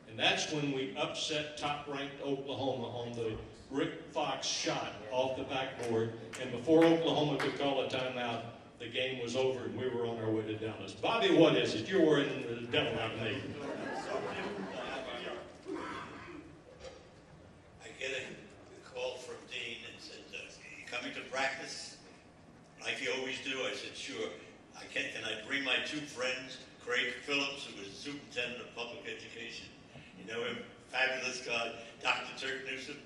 And that's when we upset top-ranked Oklahoma on the Rick Fox shot off the backboard, and before Oklahoma could call a timeout, the game was over and we were on our way to Dallas. Bobby, what is it? You're wearing the devil out of me. I get a call from Dean and said, "You coming to practice?" Like you always do. I said, "Sure." Can I bring my 2 friends, Craig Phillips, who was superintendent of public education. You know him, fabulous guy, Dr. Turk Newsom.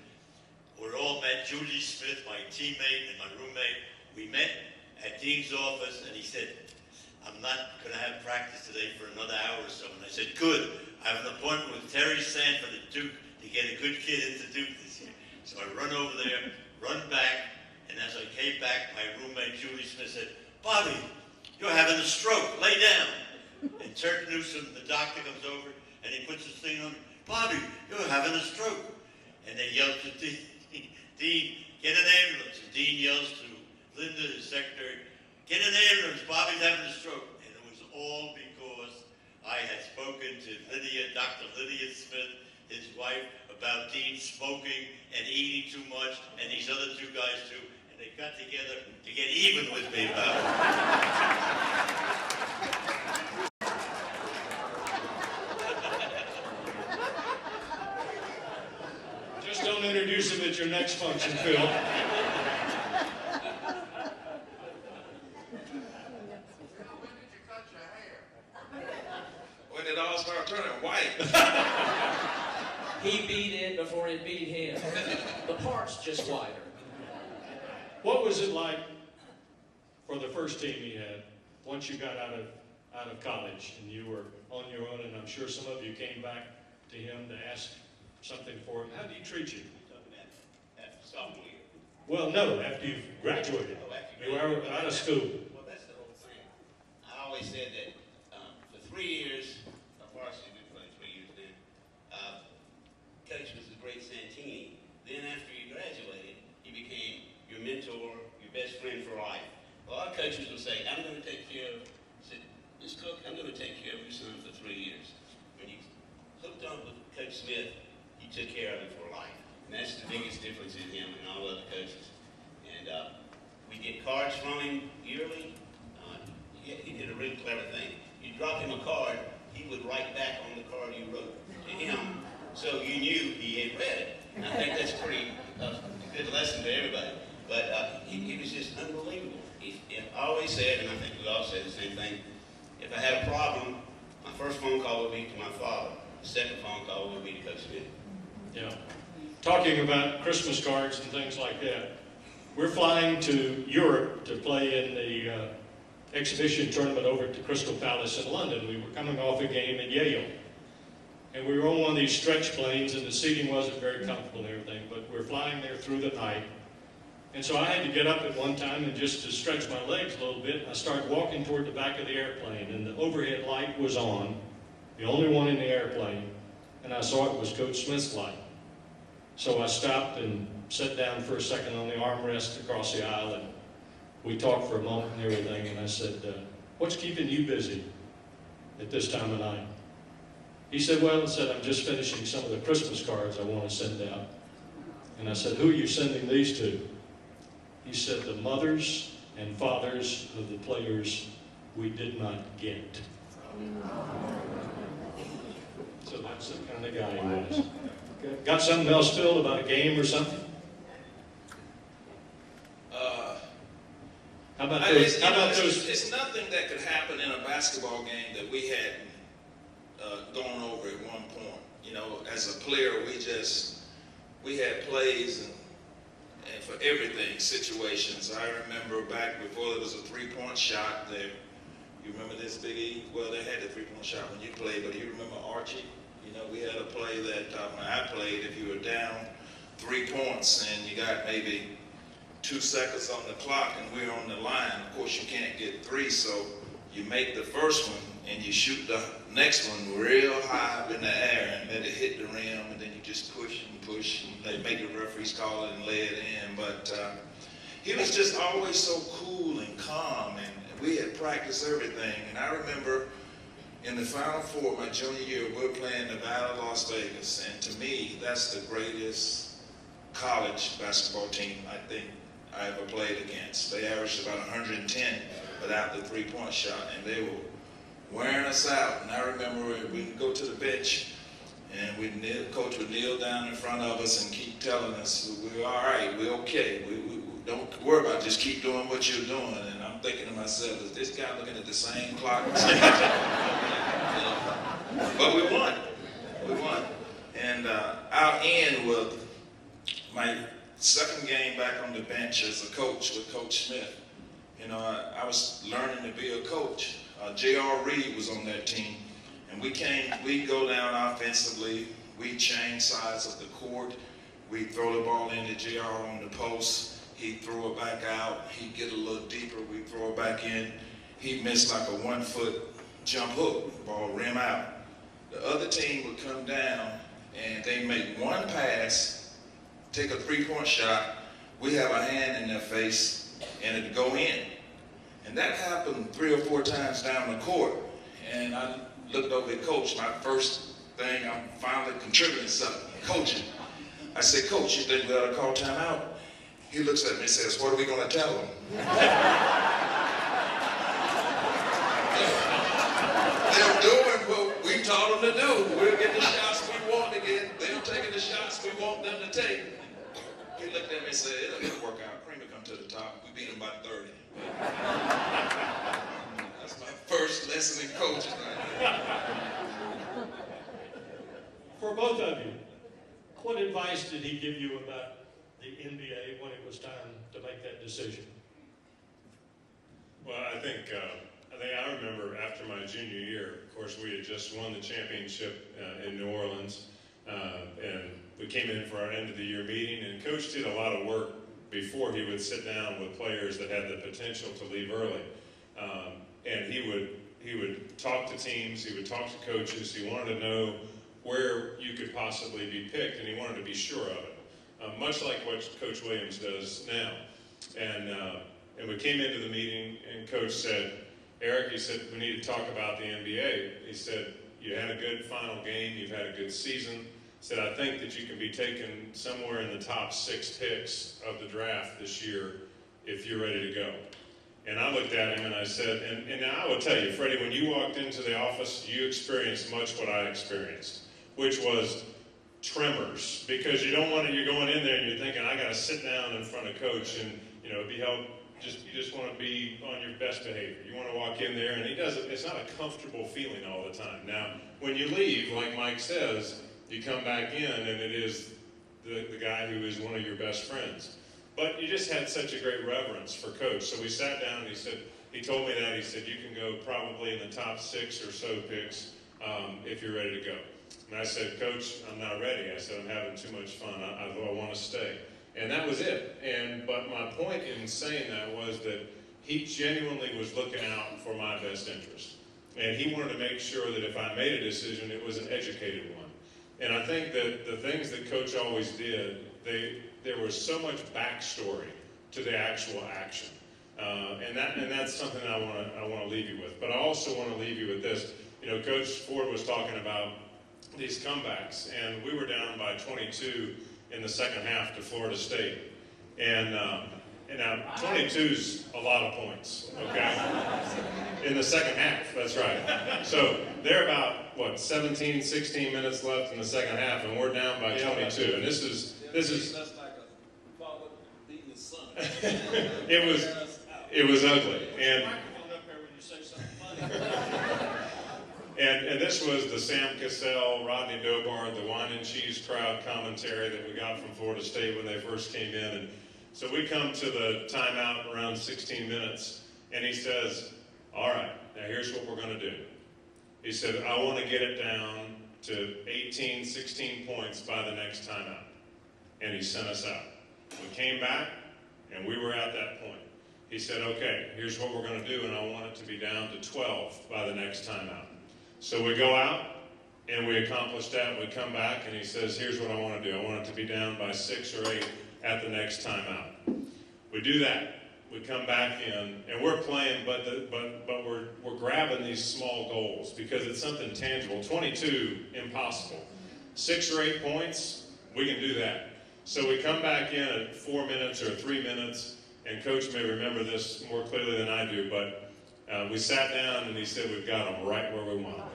We all met, Julie Smith, my teammate and my roommate. We met at Dean's office, and he said, "I'm not going to have practice today for another hour or so." And I said, "Good. I have an appointment with Terry Sanford at Duke to get a good kid into Duke this year." So I run over there, run back, and as I came back, my roommate, Julie Smith, said, "Bobby, you're having a stroke. Lay down." Newsom, the doctor, comes over and he puts his thing on. Bobby, you're having a stroke. And they yell to Dean, Dean, get an ambulance. And Dean yells to Linda, his secretary, get an ambulance, Bobby's having a stroke. And it was all because I had spoken to Dr. Lydia Smith, his wife, about Dean smoking and eating too much, and these other two guys too, and they got together to get even with me about it. Just don't introduce him at your next function, Phil. When it all started turning white. He beat it before it beat him. The part's just wider. What was it like for the first team he had once you got out of college and you were on your own, and I'm sure some of you came back to him to ask something for him? How did he treat you? Talking about after sophomore year. Well, no, after you've graduated. Oh, after You were out of school. Well, that's the whole thing. I always said that for 3 years, varsity, we played 3 years then, Coach was the great Santini. Then after you graduated, he became your mentor, your best friend for life. A lot of coaches will say, I'm going to take care of, Ms. Cooke, I'm going to take care of your son for 3 years. When you hooked on with Coach Smith, you took care of him for life. And that's the biggest difference in him and all other coaches. And we get cards from him yearly. He did a really clever thing. You drop him a card, he would write back on the card you wrote to him, so you knew he had read it. And I think that's pretty a good lesson to everybody. But he was just unbelievable. I always said, and I think we all say the same thing, if I had a problem, my first phone call would be to my father. The second phone call would be to Coach Smith. Yeah. Talking about Christmas cards and things like that, we're flying to Europe to play in the exhibition tournament over at the Crystal Palace in London. We were coming off a game at Yale. And we were on one of these stretch planes, and the seating wasn't very comfortable and everything, but we're flying there through the night. And so I had to get up at one time and just to stretch my legs a little bit. I started walking toward the back of the airplane, and the overhead light was on, the only one in the airplane, and I saw it was Coach Smith's light. So I stopped and sat down for a second on the armrest across the aisle, and we talked for a moment and everything, and I said, what's keeping you busy at this time of night? He said, well, I'm just finishing some of the Christmas cards I want to send out. And I said, who are you sending these to? He said, the mothers and fathers of the players we did not get. So that's the kind of guy he was. Got something else, Phil, about a game or something? How about those? It's nothing that could happen in a basketball game that we hadn't gone over at one point. You know, as a player, we had plays and for everything, situations. I remember back before there was a three-point shot there. You remember this, Big E? Well, they had a three-point shot when you played, but you remember Archie? You know, we had a play that when I played, if you were down 3 points and you got maybe 2 seconds on the clock and we're on the line, of course you can't get 3, so you make the first one and you shoot the next one real high up in the air and let it hit the rim, and then you just push and they make the referees call it and lay it in. But he was just always so cool and calm, and we had practiced everything. And I remember in the Final Four, my junior year, we were playing Nevada, Las Vegas, and to me, that's the greatest college basketball team I think I ever played against. They averaged about 110 without the three-point shot, and they were wearing us out. And I remember we'd go to the bench, and coach would kneel down in front of us and keep telling us, we're all right, we're okay, we don't worry about it, just keep doing what you're doing. And I'm thinking to myself, is this guy looking at the same clock? But we won. And I'll end with my second game back on the bench as a coach with Coach Smith. You know, I was learning to be a coach. J.R. Reed was on that team. And we go down offensively, we change sides of the court, we throw the ball into J.R. on the post, he'd throw it back out, he'd get a little deeper, we'd throw it back in. He missed like a 1 foot jump hook, ball rim out. The other team would come down and they make one pass, take a three-point shot. We have a hand in their face and it'd go in. And that happened 3 or 4 times down the court. And I looked over at Coach. My first thing, I'm finally contributing something, coaching. I said, Coach, you think we ought to call timeout? He looks at me and says, what are we going to tell them? They're doing what we taught them to do. We'll get the shots we want to get. They're taking the shots we want them to take. He looked at me and said, it'll work out. Cream will come to the top. We beat them by 30. That's my first lesson in coaching right there. For both of you, what advice did he give you about the NBA when it was time to make that decision? Well, I think I remember after my junior year, of course, we had just won the championship in New Orleans, and we came in for our end of the year meeting, and Coach did a lot of work before he would sit down with players that had the potential to leave early. And he would talk to teams, he would talk to coaches, he wanted to know where you could possibly be picked, and he wanted to be sure of it. Much like what Coach Williams does now. And we came into the meeting, and Coach said, Eric, he said, we need to talk about the NBA. He said, you had a good final game, you've had a good season. He said, I think that you can be taken somewhere in the top 6 picks of the draft this year if you're ready to go. And I looked at him and I said, and I will tell you, Freddie, when you walked into the office, you experienced much what I experienced, which was tremors, because you don't want to, you're going in there and you're thinking, I got to sit down in front of Coach and, you know, be held, you just want to be on your best behavior. You want to walk in there, and he doesn't, it's not a comfortable feeling all the time. Now, when you leave, like Mike says, you come back in and it is the guy who is one of your best friends. But you just had such a great reverence for Coach. So we sat down and he said, he told me that, he said, you can go probably in the top 6 or so picks if you're ready to go. And I said, Coach, I'm not ready. I said, I'm having too much fun. I want to stay. And that was it. But my point in saying that was that he genuinely was looking out for my best interest. And he wanted to make sure that if I made a decision, it was an educated one. And I think that the things that Coach always did, there was so much backstory to the actual action. And that's something I want to leave you with. But I also want to leave you with this. You know, Coach Ford was talking about these comebacks, and we were down by 22 in the second half to Florida State. And now 22's a lot of points, okay? In the second half, that's right. So they're about, 17, 16 minutes left in the second half, and we're down by 22. And this is That's like a father beating his son. it was ugly. And this was the Sam Cassell, Rodney Dobar, the wine and cheese crowd commentary that we got from Florida State when they first came in. And so we come to the timeout around 16 minutes, and he says, all right, now here's what we're going to do. He said, I want to get it down to 18, 16 points by the next timeout. And he sent us out. We came back, and we were at that point. He said, okay, here's what we're going to do, and I want it to be down to 12 by the next timeout. So we go out, and we accomplish that. We come back, and he says, here's what I want to do. I want it to be down by 6 or 8 at the next timeout. We do that. We come back in, and we're playing, but we're grabbing these small goals because it's something tangible. 22, impossible. 6 or 8 points, we can do that. So we come back in at 4 minutes or 3 minutes, and Coach may remember this more clearly than I do, but we sat down and he said, we've got them right where we want them.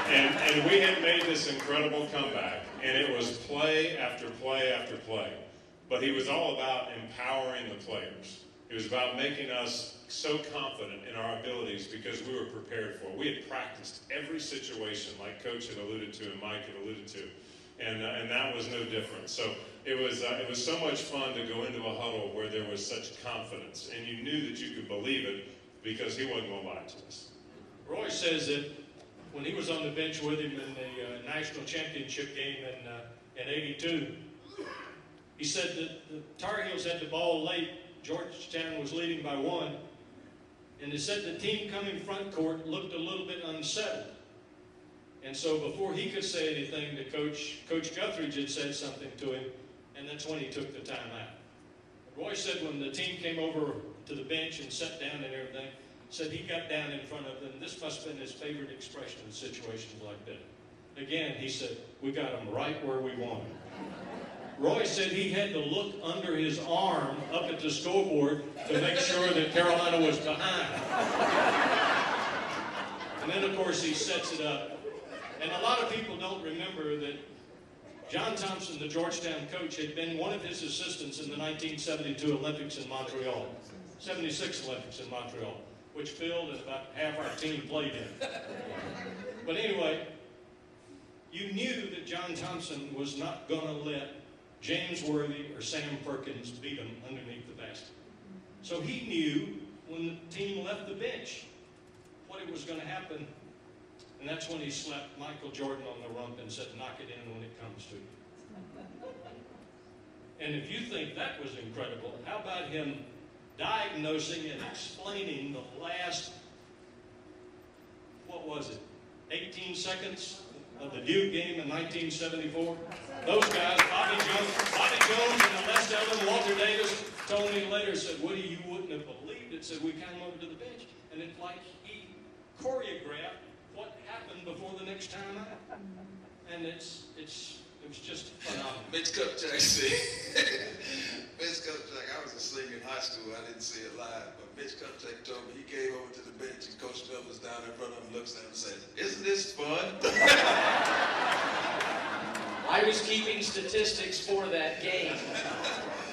And we had made this incredible comeback, and it was play after play after play. But he was all about empowering the players. He was about making us so confident in our abilities because we were prepared for it. We had practiced every situation like Coach had alluded to and Mike had alluded to. And that was no different. So it was so much fun to go into a huddle where there was such confidence, and you knew that you could believe it because he wasn't going to lie to us. Roy says that when he was on the bench with him in the national championship game in '82, he said that the Tar Heels had the ball late. Georgetown was leading by 1, And they said the team coming front court looked a little bit unsettled. And so before he could say anything, Coach Guthridge had said something to him, and that's when he took the timeout. Roy said when the team came over to the bench and sat down and everything, said he got down in front of them. This must have been his favorite expression in situations like that. Again, he said, we got them right where we want them. Roy said he had to look under his arm up at the scoreboard to make sure that Carolina was behind. And then, of course, he sets it up. And a lot of people don't remember that John Thompson, the Georgetown coach, had been one of his assistants in the 1972 Olympics in Montreal, 76 Olympics in Montreal, which Phil and about half our team played in. But anyway, you knew that John Thompson was not going to let James Worthy or Sam Perkins beat him underneath the basket. So he knew when the team left the bench what it was going to happen. And that's when he slapped Michael Jordan on the rump and said, knock it in when it comes to you. And if you think that was incredible, how about him diagnosing and explaining the last, 18 seconds of the Duke game in 1974? Those guys, Bobby Jones and Les Eldon, Walter Davis, told me later, said, Woody, you wouldn't have believed it. Said, we came over to the bench, and it's like he choreographed what happened before the next time out. And it was just phenomenal. Mitch Kupchak said, Mitch Kupchak, I was a senior in high school, I didn't see it live, but Mitch Kupchak told me he came over to the bench and Coach Smith was down in front of him, looks at him and said, isn't this fun? I was keeping statistics for that game.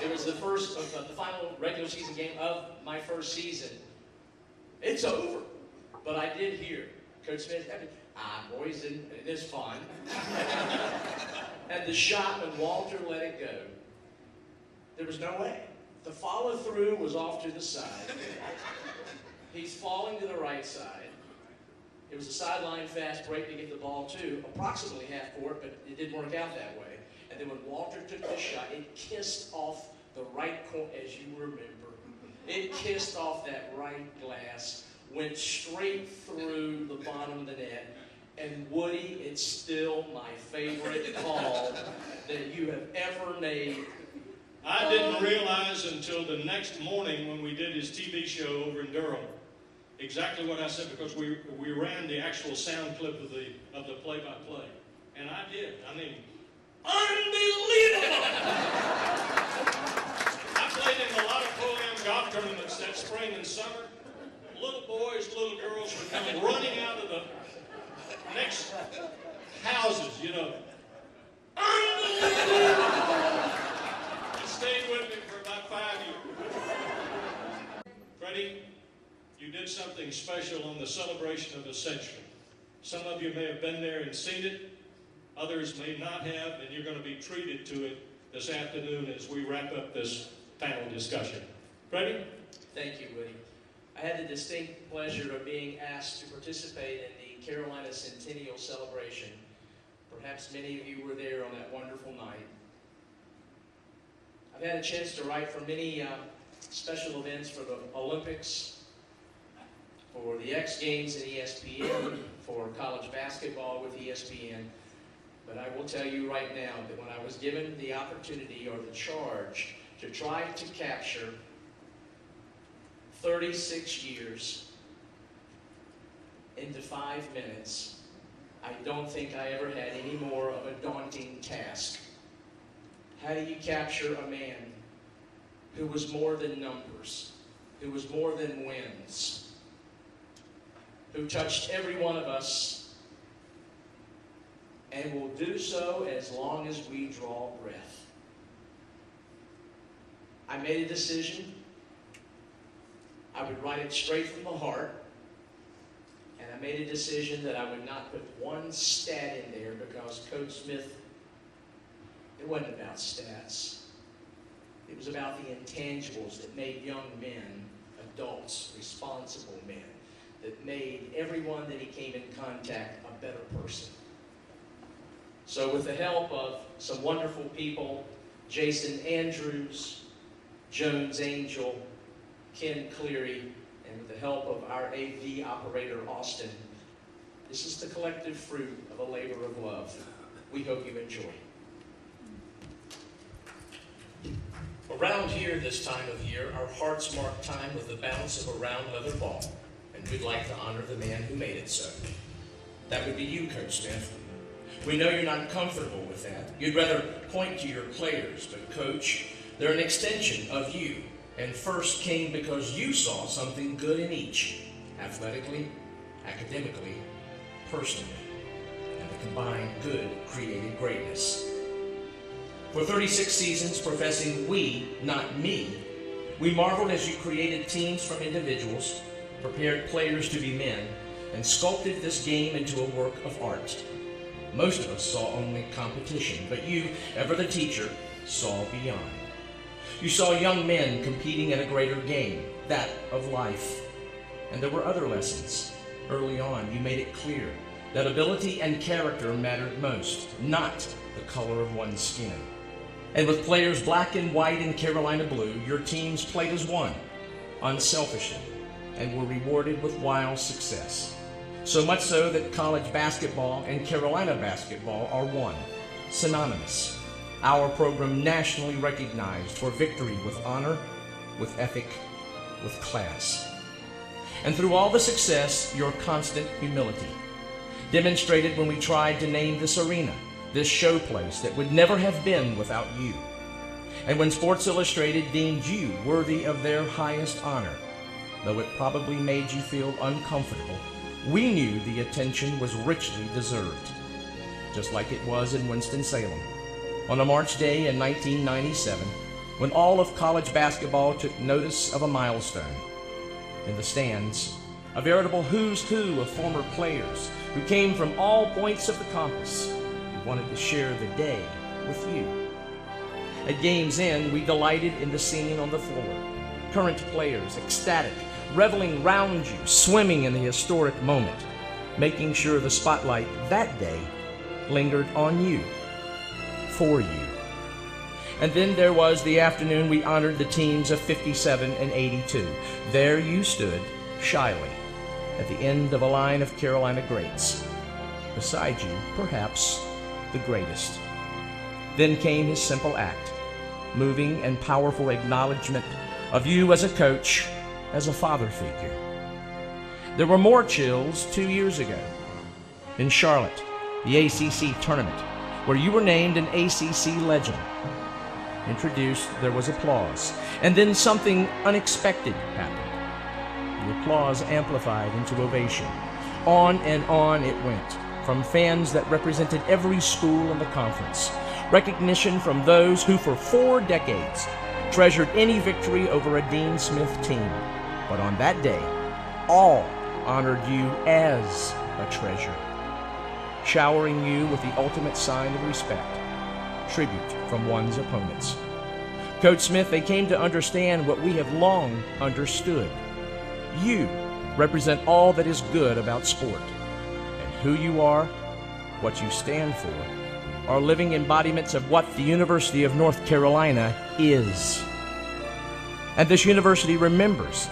It was the final regular season game of my first season. It's over. But I did hear Coach Smith, boys, it is fun. And the shot when Walter let it go, there was no way. The follow through was off to the side. He's falling to the right side. It was a sideline fast break to get the ball to approximately half court, but it didn't work out that way. And then when Walter took the shot, it kissed off the right corner, as you remember. It kissed off that right glass, went straight through the bottom of the net. And Woody, it's still my favorite call that you have ever made. I didn't realize until the next morning when we did his TV show over in Durham exactly what I said, because we ran the actual sound clip of the play-by-play. And I did. I mean, unbelievable! I played in a lot of pro-am golf tournaments that spring and summer. Little boys, little girls would come running out of the next houses, Unbelievable! It stayed with me for about 5 years. Freddie, you did something special on the celebration of a century. Some of you may have been there and seen it. Others may not have, and you're going to be treated to it this afternoon as we wrap up this panel discussion. Freddie? Thank you, Woody. I had the distinct pleasure of being asked to participate in the Carolina Centennial Celebration. Perhaps many of you were there on that wonderful night. I've had a chance to write for many special events for the Olympics, for the X Games at ESPN, for college basketball with ESPN. But I will tell you right now that when I was given the opportunity or the charge to try to capture 36 years into 5 minutes, I don't think I ever had any more of a daunting task. How do you capture a man who was more than numbers, who was more than wins, who touched every one of us and will do so as long as we draw breath? I made a decision. I would write it straight from the heart. And I made a decision that I would not put one stat in there because Coach Smith, it wasn't about stats. It was about the intangibles that made young men, adults, responsible men, that made everyone that he came in contact a better person. So with the help of some wonderful people, Jason Andrews, Jones Angel, Ken Cleary, and with the help of our AV operator, Austin, this is the collective fruit of a labor of love. We hope you enjoy. Around here this time of year, our hearts mark time with the bounce of a round leather ball, and we'd like to honor the man who made it so. That would be you, Coach Smith. We know you're not comfortable with that. You'd rather point to your players, but Coach, they're an extension of you, and first came because you saw something good in each, athletically, academically, personally, and the combined good created greatness. For 36 seasons, professing we, not me, we marveled as you created teams from individuals, prepared players to be men, and sculpted this game into a work of art. Most of us saw only competition, but you, ever the teacher, saw beyond. You saw young men competing in a greater game, that of life. And there were other lessons. Early on, you made it clear that ability and character mattered most, not the color of one's skin. And with players black and white and Carolina blue, your teams played as one, unselfishly, and were rewarded with wild success. So much so that college basketball and Carolina basketball are one, synonymous. Our program nationally recognized for victory with honor, with ethic, with class. And through all the success, your constant humility, demonstrated when we tried to name this arena, this showplace that would never have been without you. And when Sports Illustrated deemed you worthy of their highest honor, though it probably made you feel uncomfortable, we knew the attention was richly deserved, just like it was in Winston-Salem, on a March day in 1997, when all of college basketball took notice of a milestone. In the stands, a veritable who's who of former players who came from all points of the compass, who wanted to share the day with you. At game's end, we delighted in the scene on the floor, current players ecstatic, reveling round you, swimming in the historic moment, making sure the spotlight that day lingered on you, for you. And then there was the afternoon we honored the teams of 57 and 82. There you stood, shyly, at the end of a line of Carolina greats. Beside you, perhaps, the greatest. Then came his simple act, moving and powerful acknowledgement of you as a coach, as a father figure. There were more chills 2 years ago. In Charlotte, the ACC tournament, where you were named an ACC legend. Introduced, there was applause, and then something unexpected happened. The applause amplified into ovation. On and on it went, from fans that represented every school in the conference. Recognition from those who for 4 decades treasured any victory over a Dean Smith team. But on that day, all honored you as a treasure, showering you with the ultimate sign of respect, tribute from one's opponents. Coach Smith, they came to understand what we have long understood. You represent all that is good about sport, and who you are, what you stand for, are living embodiments of what the University of North Carolina is. And this university remembers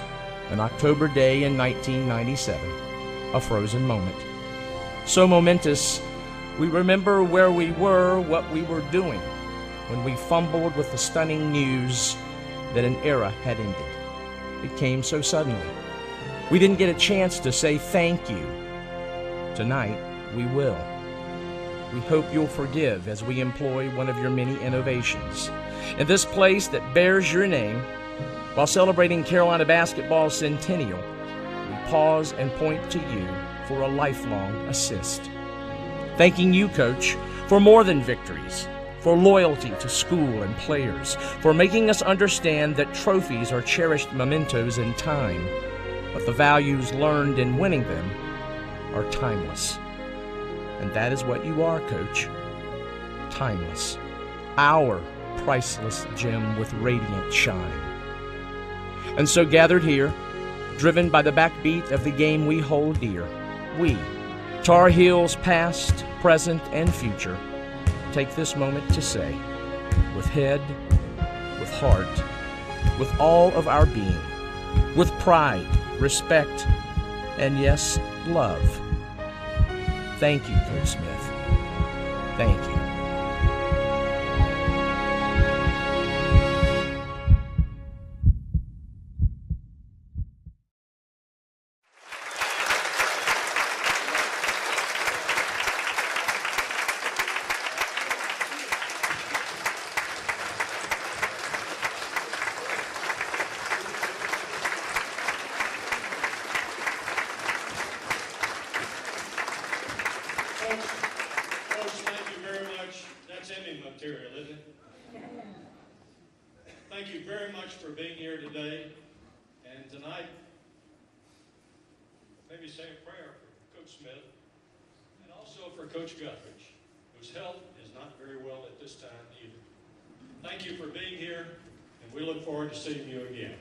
an October day in 1997, a frozen moment. So momentous, we remember where we were, what we were doing, when we fumbled with the stunning news that an era had ended. It came so suddenly. We didn't get a chance to say thank you. Tonight, we will. We hope you'll forgive as we employ one of your many innovations. In this place that bears your name, while celebrating Carolina basketball's centennial, we pause and point to you for a lifelong assist. Thanking you, Coach, for more than victories, for loyalty to school and players, for making us understand that trophies are cherished mementos in time, but the values learned in winning them are timeless. And that is what you are, Coach. Timeless. Our priceless gem with radiant shine. And so gathered here, driven by the backbeat of the game we hold dear, we, Tar Heels past, present, and future, take this moment to say, with head, with heart, with all of our being, with pride, respect, and yes, love. Thank you, Coach Smith. Thank you. Coach, thank you very much. That's ending material, isn't it? Thank you very much for being here today. And tonight, maybe say a prayer for Coach Smith and also for Coach Guthridge, whose health is not very well at this time either. Thank you for being here, and we look forward to seeing you again.